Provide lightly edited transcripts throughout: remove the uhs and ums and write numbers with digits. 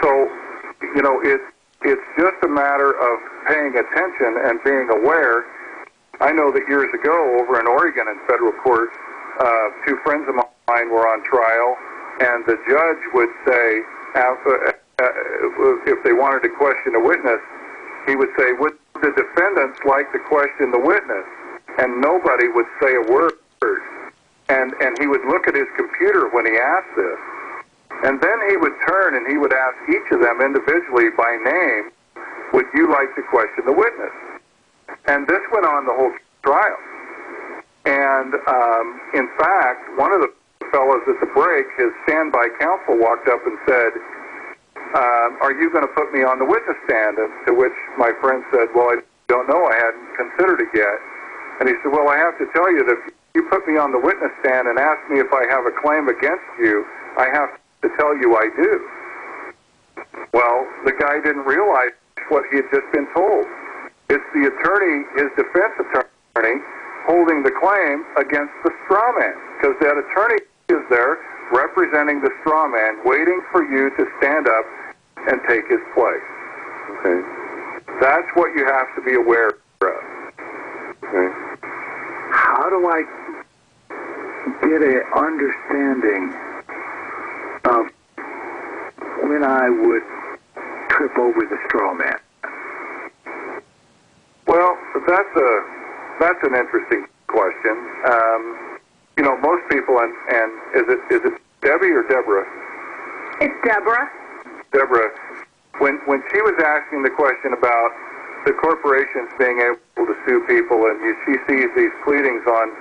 So, it's just a matter of paying attention and being aware. I know that years ago over in Oregon in federal court, two friends of mine were on trial, and the judge would say, if they wanted to question a witness, he would say, would the defendants like to question the witness? And nobody would say a word. And he would look at his computer when he asked this. And then he would turn and he would ask each of them individually by name, would you like to question the witness? And this went on the whole trial. And in fact, one of the fellows at the break, his standby counsel walked up and said, are you going to put me on the witness stand? And to which my friend said, well, I don't know. I hadn't considered it yet. And he said, well, I have to tell you that if you put me on the witness stand and ask me if I have a claim against you, I have to tell you I do. Well, the guy didn't realize what he had just been told. It's the attorney, his defense attorney, holding the claim against the straw man, because that attorney is there representing the straw man, waiting for you to stand up and take his place. Okay. That's what you have to be aware of. Okay. How do I get an understanding of when I would trip over the straw man? Well, that's an interesting question. Most people, and is it Debbie or Deborah? It's Deborah. Deborah, when she was asking the question about the corporations being able to sue people, and she sees these pleadings on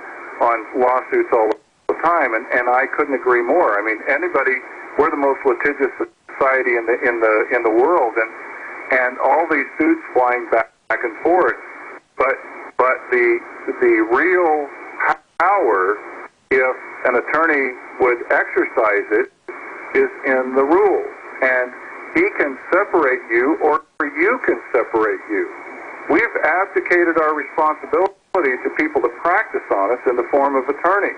lawsuits all the time, and I couldn't agree more. I mean, we're the most litigious society in the world, and all these suits flying back and forth. But the real power, if an attorney would exercise it, is in the rules. And he can separate you, or you can separate you. We've abdicated our responsibility to people that practice on us in the form of attorneys.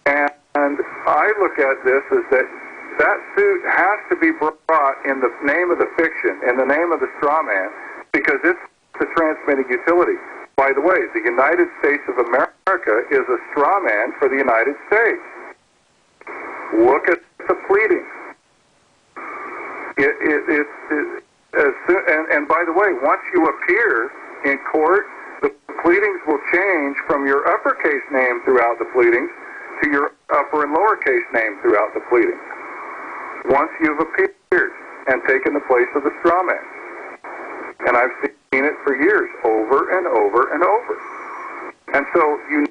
And I look at this as that suit has to be brought in the name of the fiction, in the name of the straw man, because it's the transmitting utility. By the way, the United States of America is a straw man for the United States. Look at the pleading. And by the way, once you appear in court, the pleadings will change from your uppercase name throughout the pleadings to your upper and lowercase name throughout the pleadings. Once you've appeared and taken the place of the straw man. And I've seen it for years, over and over and over. And so you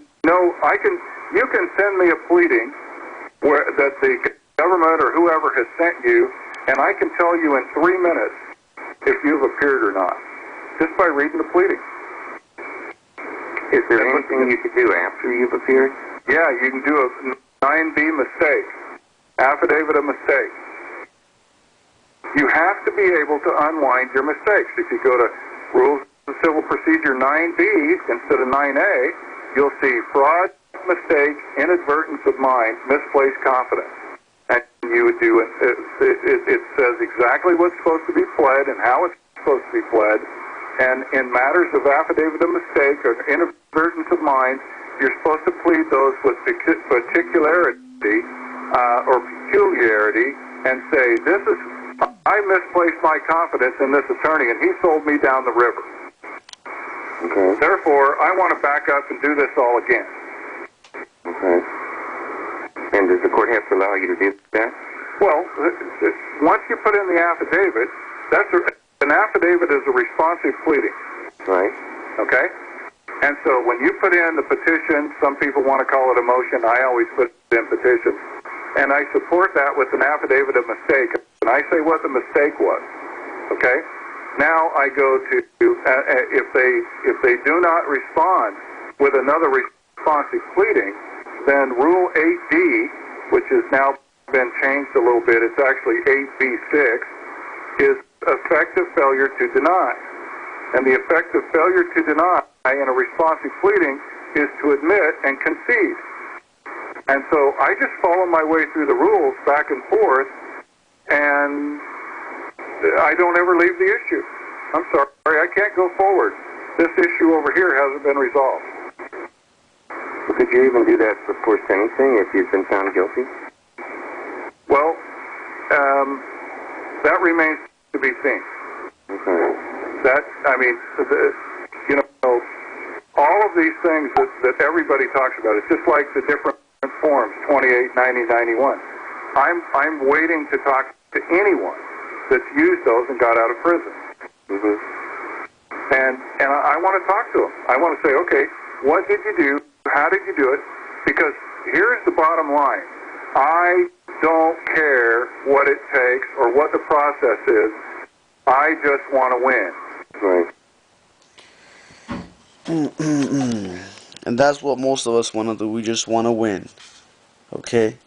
can send me a pleading that the government or whoever has sent you, and I can tell you in 3 minutes if you've appeared or not, just by reading the pleading. Is there anything you could do after you've appeared? Yeah, you can do a 9B mistake, affidavit of mistake. You have to be able to unwind your mistakes. If you go to Rules of Civil Procedure 9B instead of 9A, you'll see fraud, mistake, inadvertence of mind, misplaced confidence. And you would do it. It says exactly what's supposed to be pled and how it's supposed to be pled. And in matters of affidavit of mistake or inadvertence of mind, you're supposed to plead those with particularity or peculiarity and say, I misplaced my confidence in this attorney and he sold me down the river. Okay. Therefore, I want to back up and do this all again. Okay. And does the court have to allow you to do that? Well, once you put in the affidavit, an affidavit is a responsive pleading. Right. Okay? And so when you put in the petition, some people want to call it a motion. I always put in petition. And I support that with an affidavit of mistake. And I say what the mistake was. Okay? Now I go to, if they do not respond with another responsive pleading, then Rule 8D, which has now been changed a little bit, it's actually 8B6, is effective failure to deny. And the effective failure to deny in a responsive pleading is to admit and concede. And so I just follow my way through the rules back and forth, and I don't ever leave the issue. I'm sorry, I can't go forward. This issue over here hasn't been resolved. Well, could you even do that before sentencing if you've been found guilty? Well, that remains to be seen. Okay. You know, all of these things that everybody talks about, it's just like the different forms, 28, 90, 91. I'm waiting to talk to anyone that's used those and got out of prison. Mm-hmm. And I want to talk to them. I want to say, okay, what did you do? How did you do it? Because here's the bottom line. I don't care what it takes or what the process is. I just want to win. Right. And that's what most of us want to do. We just want to win. Okay?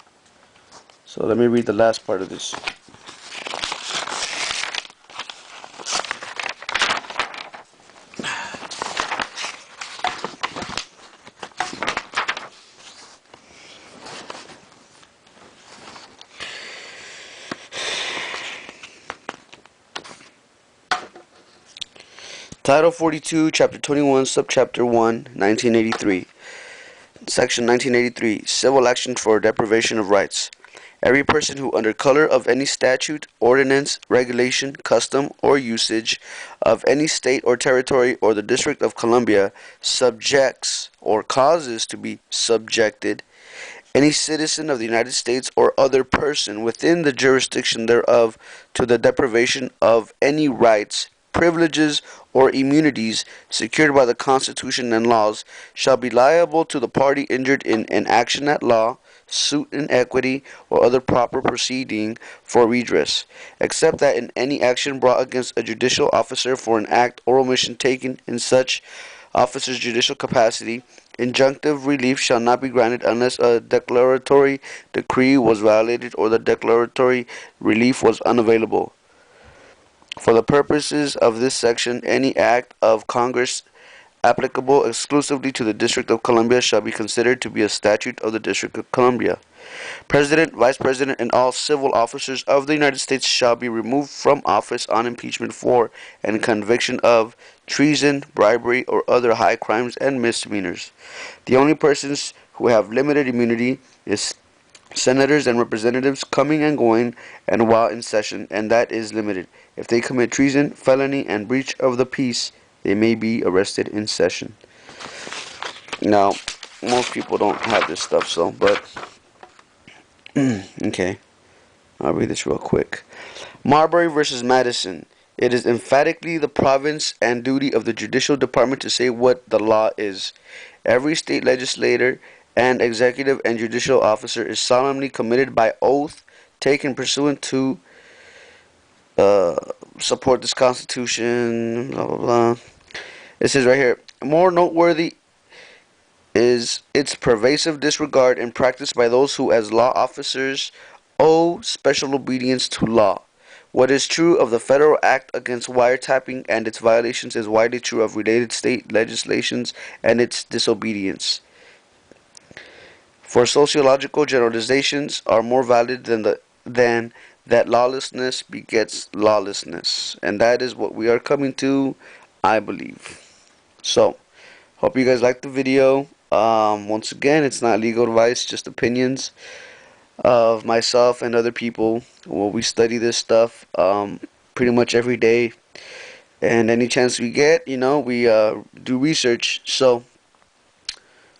So let me read the last part of this. Title 42, Chapter 21, Subchapter 1, 1983. Section 1983, Civil Action for Deprivation of Rights. Every person who, under color of any statute, ordinance, regulation, custom, or usage of any state or territory or the District of Columbia, subjects or causes to be subjected any citizen of the United States or other person within the jurisdiction thereof to the deprivation of any rights, privileges, or immunities secured by the Constitution and laws shall be liable to the party injured in an action at law, suit in equity, or other proper proceeding for redress, except that in any action brought against a judicial officer for an act or omission taken in such officer's judicial capacity, injunctive relief shall not be granted unless a declaratory decree was violated or the declaratory relief was unavailable. For the purposes of this section, any act of Congress applicable exclusively to the District of Columbia shall be considered to be a statute of the District of Columbia. President, Vice President, and all civil officers of the United States shall be removed from office on impeachment for and conviction of treason, bribery, or other high crimes and misdemeanors. The only persons who have limited immunity is senators and representatives coming and going and while in session, and that is limited. If they commit treason, felony, and breach of the peace, they may be arrested in session. Now, most people don't have this stuff, but okay, I'll read this real quick. Marbury versus Madison. It is emphatically the province and duty of the Judicial Department to say what the law is. Every state legislator and executive and judicial officer is solemnly committed by oath taken pursuant to support this Constitution, blah, blah, blah. It says right here, more noteworthy is its pervasive disregard and practice by those who as law officers owe special obedience to law. What is true of the Federal Act against wiretapping and its violations is widely true of related state legislations and its disobedience. For sociological generalizations are more valid than that lawlessness begets lawlessness. And that is what we are coming to, I believe. So, hope you guys liked the video. Once again, it's not legal advice, just opinions of myself and other people. Well, we study this stuff pretty much every day. And any chance we get, we do research. So,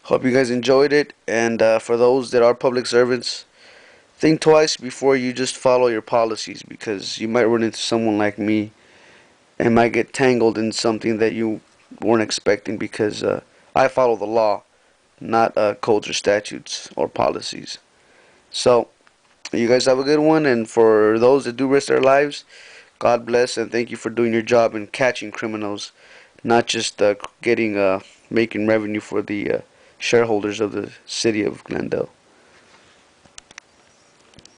hope you guys enjoyed it. And for those that are public servants, think twice before you just follow your policies, because you might run into someone like me and might get tangled in something that you weren't expecting, because I follow the law, not codes or statutes or policies. So, you guys have a good one, and for those that do risk their lives, God bless, and thank you for doing your job in catching criminals, not just making revenue for the shareholders of the city of Glendale.